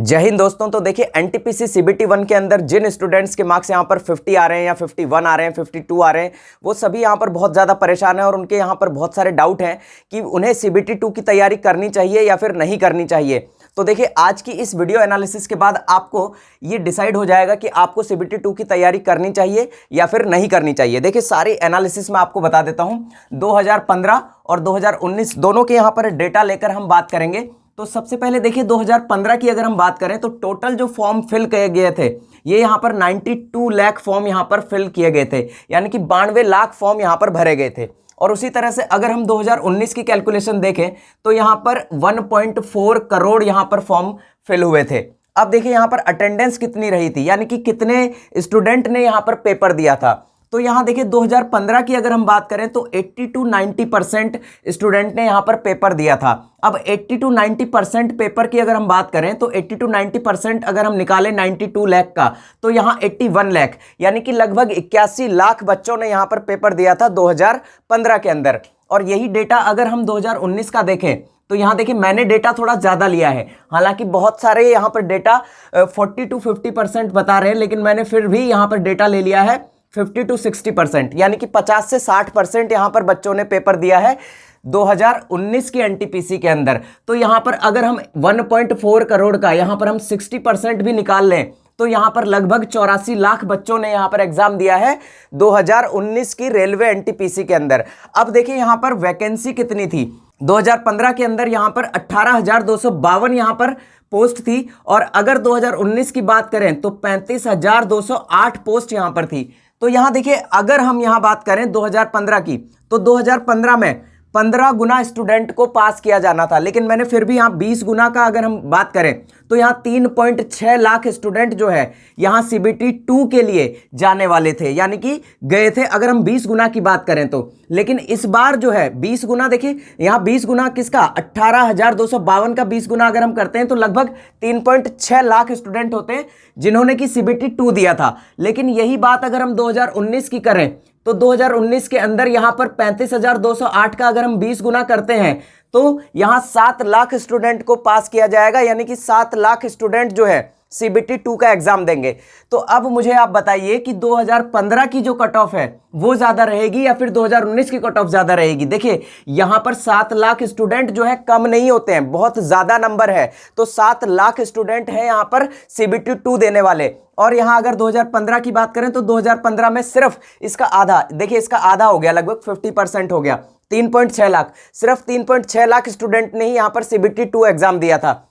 जय हिंद दोस्तों। तो देखिए एनटीपीसी सीबीटी 1 के अंदर जिन स्टूडेंट्स के मार्क्स यहाँ पर 50 आ रहे हैं या 51 आ रहे हैं, 52 आ रहे हैं, वो सभी यहाँ पर बहुत ज़्यादा परेशान हैं और उनके यहाँ पर बहुत सारे डाउट हैं कि उन्हें सीबीटी 2 की तैयारी करनी चाहिए या फिर नहीं करनी चाहिए। तो देखिए आज की इस वीडियो एनालिसिस के बाद आपको ये डिसाइड हो जाएगा कि आपको सीबीटी 2 की तैयारी करनी चाहिए या फिर नहीं करनी चाहिए। देखिए सारी एनालिसिस मैं आपको बता देता हूँ। 2015 और 2019 दोनों के यहाँ पर डेटा लेकर हम बात करेंगे। तो सबसे पहले देखिए 2015 की अगर हम बात करें तो टोटल जो फॉर्म फिल किए गए थे ये यहाँ पर 92 लाख फॉर्म यहाँ पर फिल किए गए थे, यानी कि 92 लाख फॉर्म यहाँ पर भरे गए थे। और उसी तरह से अगर हम 2019 की कैलकुलेशन देखें तो यहाँ पर 1.4 करोड़ यहाँ पर फॉर्म फिल हुए थे। अब देखिए यहाँ पर अटेंडेंस कितनी रही थी, यानी कि कितने स्टूडेंट ने यहाँ पर पेपर दिया था। तो यहाँ देखिए 2015 की अगर हम बात करें तो 80 to 90% स्टूडेंट ने यहाँ पर पेपर दिया था। अब 80 to 90% पेपर की अगर हम बात करें तो 80 to 90% अगर हम निकालें 92 लाख का तो यहाँ 81 लाख, यानी कि लगभग 81 लाख बच्चों ने यहाँ पर पेपर दिया था 2015 के अंदर। और यही डेटा अगर हम 2019 का देखें तो यहाँ देखिए मैंने डेटा थोड़ा ज़्यादा लिया है, हालांकि बहुत सारे यहाँ पर डेटा 40 to 50% बता रहे हैं, लेकिन मैंने फिर भी यहाँ पर डेटा ले लिया है 50 to 60%, यानी कि 50 से 60% यहाँ पर बच्चों ने पेपर दिया है 2019 की एनटीपीसी के अंदर। तो यहाँ पर अगर हम 1.4 करोड़ का यहाँ पर हम 60% भी निकाल लें तो यहाँ पर लगभग 84 लाख बच्चों ने यहाँ पर एग्जाम दिया है 2019 की रेलवे एनटीपीसी के अंदर। अब देखिए यहाँ पर वैकेंसी कितनी थी 2015 के अंदर, यहाँ पर 18,252 यहाँ पर पोस्ट थी, और अगर 2019 की बात करें तो 35,208 पोस्ट यहाँ पर थी। तो यहाँ देखिए अगर हम यहाँ बात करें 2015 की तो 2015 में 15 गुना स्टूडेंट को पास किया जाना था, लेकिन मैंने फिर भी यहाँ 20 गुना का अगर हम बात करें तो यहाँ 3.6 लाख स्टूडेंट जो है यहाँ सीबीटी 2 के लिए जाने वाले थे, यानी कि गए थे अगर हम 20 गुना की बात करें तो। लेकिन इस बार जो है 20 गुना, देखिए यहाँ 20 गुना किसका, 18,252 का 20 गुना अगर हम करते हैं तो लगभग 3.6 लाख स्टूडेंट होते हैं जिन्होंने कि सीबीटी 2 दिया था। लेकिन यही बात अगर हम 2019 की करें तो 2019 के अंदर यहाँ पर 35,208 का अगर हम 20 गुना करते हैं तो यहाँ 7 लाख स्टूडेंट को पास किया जाएगा, यानी कि 7 लाख स्टूडेंट जो है सीबीटी 2 का एग्जाम देंगे। तो अब मुझे आप बताइए कि 2015 की जो कट ऑफ है वो ज्यादा रहेगी या फिर 2019 की कट ऑफ ज्यादा रहेगी। देखिए यहां पर 7 लाख स्टूडेंट जो है कम नहीं होते हैं, बहुत ज्यादा नंबर है। तो 7 लाख स्टूडेंट हैं यहां पर सीबीटी 2 देने वाले। और यहां अगर 2015 की बात करें तो 2015 में सिर्फ इसका आधा, देखिए इसका आधा हो गया, लगभग 50% हो गया, 3.6 लाख, सिर्फ 3.6 लाख स्टूडेंट ने ही यहां पर सीबीटी 2 एग्जाम दिया था।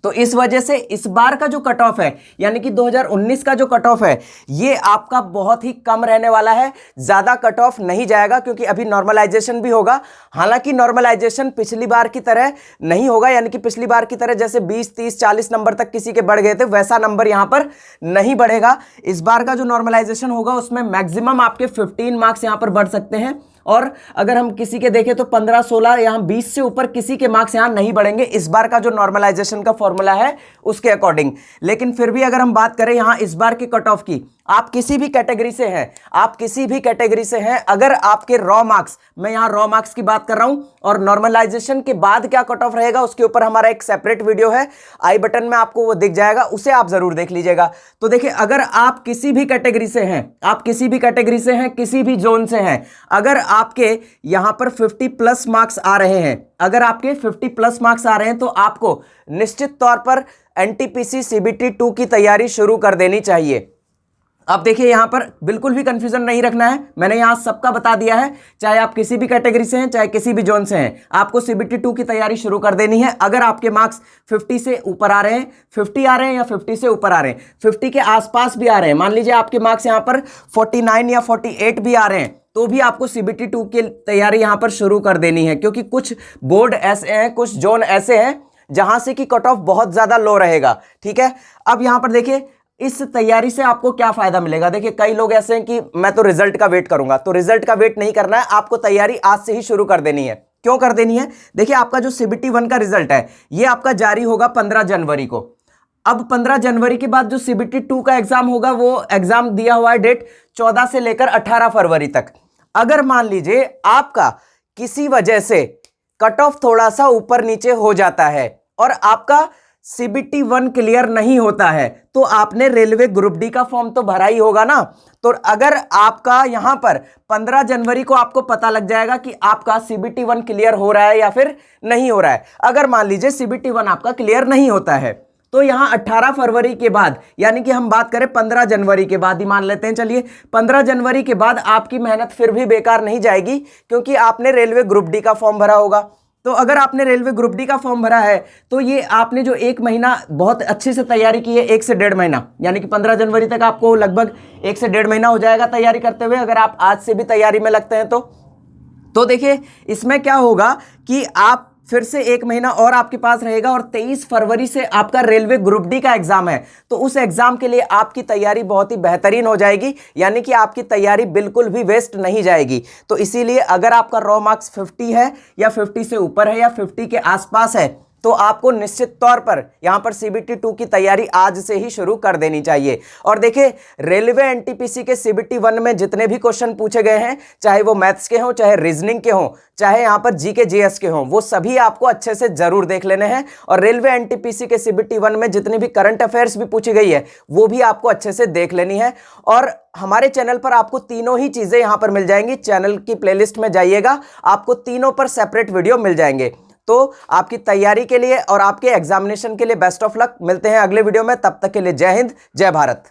तो इस वजह से इस बार का जो कट ऑफ है, यानी कि 2019 का जो कट ऑफ है, ये आपका बहुत ही कम रहने वाला है, ज्यादा कट ऑफ नहीं जाएगा, क्योंकि अभी नॉर्मलाइजेशन भी होगा। हालांकि नॉर्मलाइजेशन पिछली बार की तरह नहीं होगा, यानी कि पिछली बार की तरह जैसे 20, 30, 40 नंबर तक किसी के बढ़ गए थे वैसा नंबर यहां पर नहीं बढ़ेगा। इस बार का जो नॉर्मलाइजेशन होगा उसमें मैक्सिमम आपके 15 मार्क्स यहां पर बढ़ सकते हैं, और अगर हम किसी के देखें तो 15, 16, यहां 20 से ऊपर किसी के मार्क्स यहां नहीं बढ़ेंगे इस बार का जो नॉर्मलाइजेशन का फॉर्मूला है उसके अकॉर्डिंग। लेकिन फिर भी अगर हम बात करें यहां इस बार की कट ऑफ की, आप किसी भी कैटेगरी से हैं, आप किसी भी कैटेगरी से हैं, अगर आपके रॉ मार्क्स, मैं यहां रॉ मार्क्स की बात कर रहा हूं, और नॉर्मलाइजेशन के बाद क्या कट ऑफ रहेगा उसके ऊपर हमारा एक सेपरेट वीडियो है, आई बटन में आपको वो दिख जाएगा, उसे आप जरूर देख लीजिएगा। तो देखिए अगर आप किसी भी कैटेगरी से हैं, आप किसी भी कैटेगरी से हैं, किसी भी जोन से हैं, अगर आपके यहां पर 50 प्लस मार्क्स आ रहे हैं, अगर आपके 50 प्लस मार्क्स आ रहे हैं तो आपको निश्चित तौर पर एनटीपीसी सीबीटी 2 की तैयारी शुरू कर देनी चाहिए। अब देखिए यहां पर बिल्कुल भी कंफ्यूजन नहीं रखना है, मैंने यहां सबका बता दिया है, चाहे आप किसी भी कैटेगरी से हैं, चाहे किसी भी जोन से हैं, आपको सीबीटी 2 की तैयारी शुरू कर देनी है। अगर आपके मार्क्स 50 से ऊपर आ रहे हैं, 50 आ रहे हैं या 50 से ऊपर आ रहे हैं, 50 के आसपास भी आ रहे हैं, मान लीजिए आपके मार्क्स यहां पर 49 या 48 भी आ रहे हैं, तो भी आपको सीबीटी 2 की तैयारी यहां पर शुरू कर देनी है, क्योंकि कुछ बोर्ड ऐसे हैं, कुछ जोन ऐसे हैं जहां से कि कट ऑफ बहुत ज्यादा लो रहेगा। ठीक है, अब यहां पर देखिए इस तैयारी से आपको क्या फायदा मिलेगा। देखिए कई लोग ऐसे हैं कि मैं तो रिजल्ट का वेट करूंगा, तो रिजल्ट का वेट नहीं करना है, आपको तैयारी आज से ही शुरू कर देनी है। क्यों कर देनी है? देखिए आपका जो सीबीटी 1 का रिजल्ट है ये आपका जारी होगा 15 जनवरी को। अब 15 जनवरी के बाद जो सीबीटी 2 का एग्जाम होगा वो एग्जाम दिया हुआ है डेट 14 से लेकर 18 फरवरी तक। अगर मान लीजिए आपका किसी वजह से कट ऑफ थोड़ा सा ऊपर नीचे हो जाता है और आपका CBT 1 क्लियर नहीं होता है तो आपने रेलवे ग्रुप डी का फॉर्म तो भरा ही होगा ना। तो अगर आपका यहां पर 15 जनवरी को आपको पता लग जाएगा कि आपका CBT 1 क्लियर हो रहा है या फिर नहीं हो रहा है। अगर मान लीजिए CBT 1 आपका क्लियर नहीं होता है तो यहां 18 फरवरी के बाद, यानी कि हम बात करें 15 जनवरी के बाद ही मान लेते हैं, चलिए 15 जनवरी के बाद आपकी मेहनत फिर भी बेकार नहीं जाएगी, क्योंकि आपने रेलवे ग्रुप डी का फॉर्म भरा होगा। तो अगर आपने रेलवे ग्रुप डी का फॉर्म भरा है तो ये आपने जो 1 महीना बहुत अच्छे से तैयारी की है, 1 से 1.5 महीना, यानी कि 15 जनवरी तक आपको लगभग 1 से 1.5 महीना हो जाएगा तैयारी करते हुए, अगर आप आज से भी तैयारी में लगते हैं तो देखिए इसमें क्या होगा कि आप फिर से 1 महीना और आपके पास रहेगा और 23 फरवरी से आपका रेलवे ग्रुप डी का एग्जाम है। तो उस एग्जाम के लिए आपकी तैयारी बहुत ही बेहतरीन हो जाएगी, यानी कि आपकी तैयारी बिल्कुल भी वेस्ट नहीं जाएगी। तो इसीलिए अगर आपका रॉ मार्क्स 50 है या 50 से ऊपर है या 50 के आसपास है तो आपको निश्चित तौर पर यहां पर CBT 2 की तैयारी आज से ही शुरू कर देनी चाहिए। और देखिए रेलवे एनटीपीसी के CBT 1 में जितने भी क्वेश्चन पूछे गए हैं, चाहे वो मैथ्स के हों, चाहे रीजनिंग के हों, चाहे यहां पर जीके जीएस के हों, वो सभी आपको अच्छे से जरूर देख लेने हैं। और रेलवे एनटीपीसी के CBT 1 में जितनी भी करंट अफेयर्स भी पूछी गई है वो भी आपको अच्छे से देख लेनी है। और हमारे चैनल पर आपको तीनों ही चीजें यहां पर मिल जाएंगी। चैनल की प्लेलिस्ट में जाइएगा, आपको तीनों पर सेपरेट वीडियो मिल जाएंगे। तो आपकी तैयारी के लिए और आपके एग्जामिनेशन के लिए बेस्ट ऑफ लक। मिलते हैं अगले वीडियो में, तब तक के लिए जय हिंद, जय भारत।